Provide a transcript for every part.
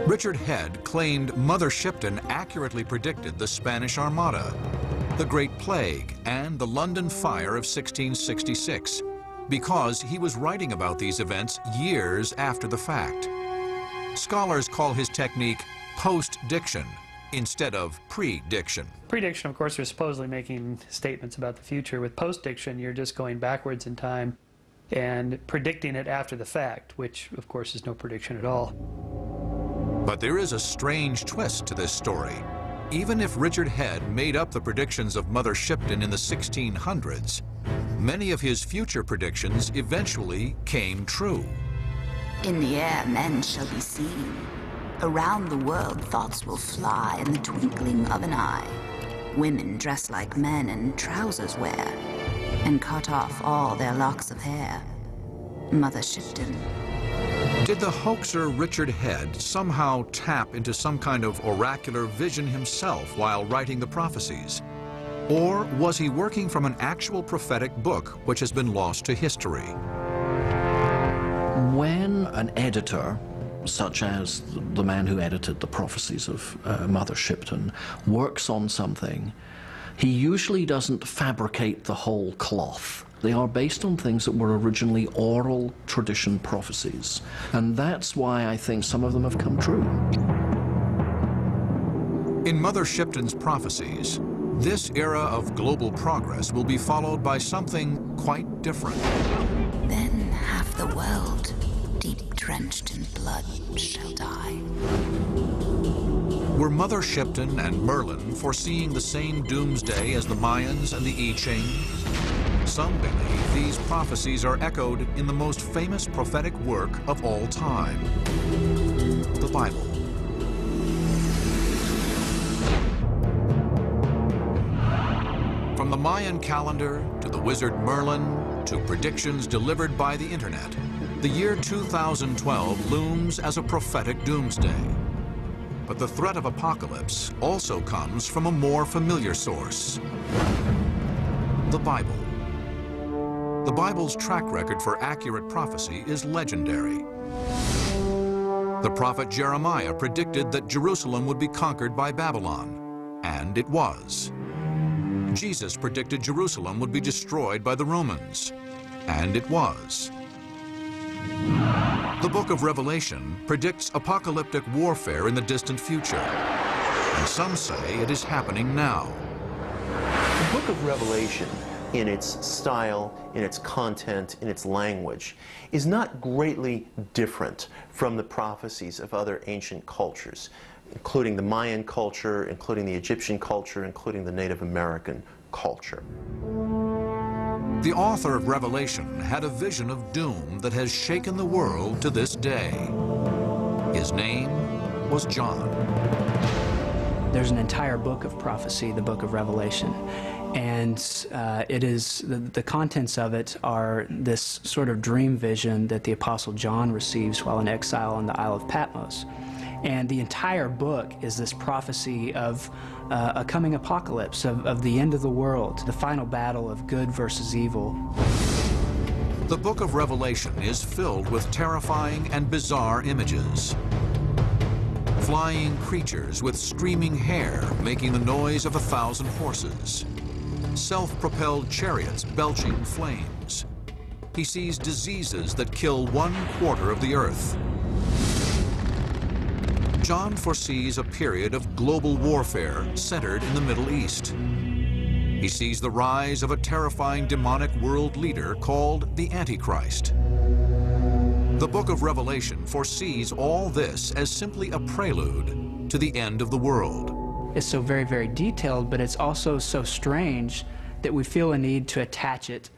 Richard Head claimed Mother Shipton accurately predicted the Spanish Armada, the Great Plague, and the London Fire of 1666, because he was writing about these events years after the fact. Scholars call his technique post-diction instead of prediction. Prediction, of course, you're supposedly making statements about the future. With post-diction, you're just going backwards in time and predicting it after the fact, which, of course, is no prediction at all. But there is a strange twist to this story. Even if Richard Head made up the predictions of Mother Shipton in the 1600s, many of his future predictions eventually came true. In the air, men shall be seen. Around the world, thoughts will fly in the twinkling of an eye. Women dress like men and trousers wear, and cut off all their locks of hair. Mother Shipton. Did the hoaxer Richard Head somehow tap into some kind of oracular vision himself while writing the prophecies? Or was he working from an actual prophetic book which has been lost to history? When an editor, such as the man who edited the prophecies of Mother Shipton, works on something, he usually doesn't fabricate the whole cloth. They are based on things that were originally oral tradition prophecies. And that's why I think some of them have come true. In Mother Shipton's prophecies, this era of global progress will be followed by something quite different. Then half the world, deep drenched in blood, shall die. Were Mother Shipton and Merlin foreseeing the same doomsday as the Mayans and the I Ching? Some believe these prophecies are echoed in the most famous prophetic work of all time, the Bible. From the Mayan calendar to the wizard Merlin to predictions delivered by the internet, the year 2012 looms as a prophetic doomsday. But the threat of apocalypse also comes from a more familiar source, the Bible. The Bible's track record for accurate prophecy is legendary. The prophet Jeremiah predicted that Jerusalem would be conquered by Babylon, and it was. Jesus predicted Jerusalem would be destroyed by the Romans, and it was. The book of Revelation predicts apocalyptic warfare in the distant future, and some say it is happening now. The book of Revelation, in its style, in its content, in its language, is not greatly different from the prophecies of other ancient cultures, including the Mayan culture, including the Egyptian culture, including the Native American culture. The author of Revelation had a vision of doom that has shaken the world to this day. His name was John. There's an entire book of prophecy, the book of Revelation. And it is, the contents of it are this sort of dream vision that the Apostle John receives while in exile on the Isle of Patmos. And the entire book is this prophecy of a coming apocalypse, of the end of the world, the final battle of good versus evil. The book of Revelation is filled with terrifying and bizarre images. Flying creatures with streaming hair making the noise of 1,000 horses. Self-propelled chariots belching flames. He sees diseases that kill 1/4 of the earth. John foresees a period of global warfare centered in the Middle East. He sees the rise of a terrifying demonic world leader called the Antichrist. The book of Revelation foresees all this as simply a prelude to the end of the world. It's so very, very detailed, but it's also so strange that we feel a need to attach it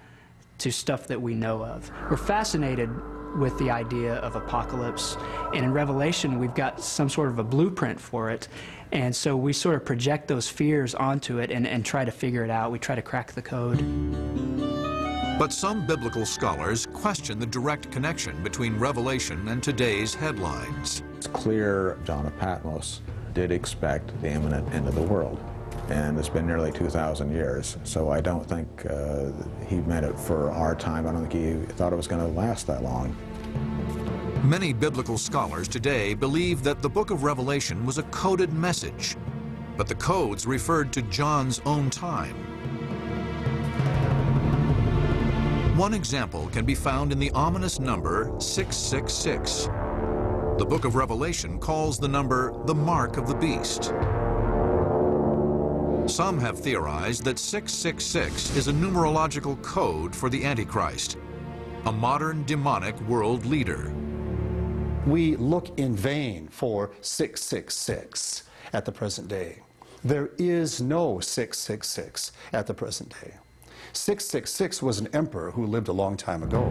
to stuff that we know of. We're fascinated with the idea of apocalypse, and in Revelation we've got some sort of a blueprint for it, and so we sort of project those fears onto it and try to figure it out. We try to crack the code. But some biblical scholars question the direct connection between Revelation and today's headlines. It's clear John of Patmos did expect the imminent end of the world, and it's been nearly 2,000 years, so I don't think he meant it for our time. I don't think he thought it was going to last that long. Many biblical scholars today believe that the book of Revelation was a coded message, but the codes referred to John's own time. One example can be found in the ominous number 666. The book of Revelation calls the number the mark of the beast. Some have theorized that 666 is a numerological code for the Antichrist, a modern demonic world leader. We look in vain for 666 at the present day. There is no 666 at the present day. 666 was an emperor who lived a long time ago.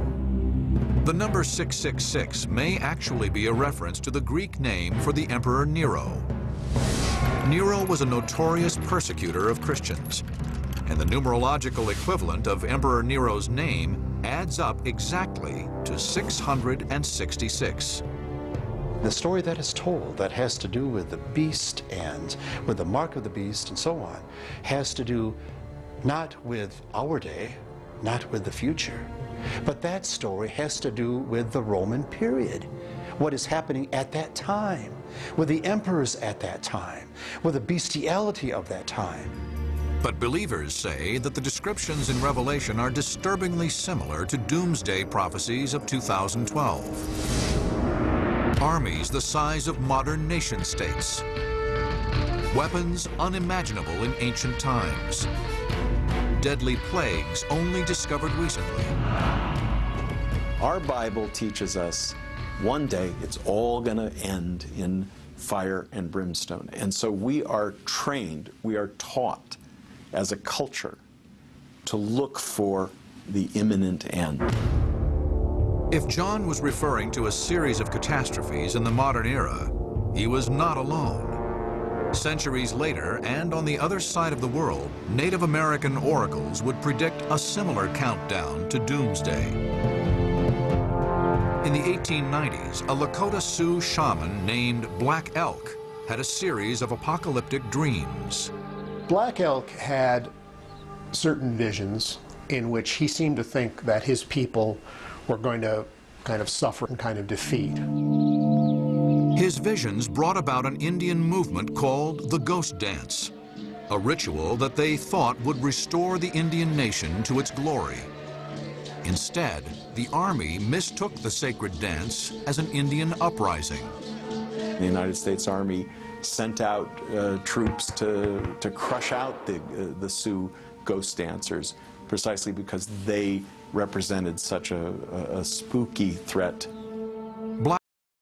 The number 666 may actually be a reference to the Greek name for the Emperor Nero. Nero was a notorious persecutor of Christians, and the numerological equivalent of Emperor Nero's name adds up exactly to 666. The story that is told that has to do with the beast and with the mark of the beast and so on has to do not with our day, not with the future, but that story has to do with the Roman period, what is happening at that time, with the emperors at that time, with the bestiality of that time. But believers say that the descriptions in Revelation are disturbingly similar to doomsday prophecies of 2012. Armies the size of modern nation-states. Weapons unimaginable in ancient times. Deadly plagues only discovered recently. Our Bible teaches us one day it's all going to end in fire and brimstone. And so we are trained, we are taught as a culture to look for the imminent end. If John was referring to a series of catastrophes in the modern era, he was not alone. Centuries later, and on the other side of the world, Native American oracles would predict a similar countdown to doomsday. In the 1890s, a Lakota Sioux shaman named Black Elk had a series of apocalyptic dreams. Black Elk had certain visions in which he seemed to think that his people were going to kind of suffer and kind of defeat. His visions brought about an Indian movement called the Ghost Dance, a ritual that they thought would restore the Indian nation to its glory. Instead, the army mistook the sacred dance as an Indian uprising. The United States Army sent out troops to crush out the Sioux ghost dancers, precisely because they represented such a spooky threat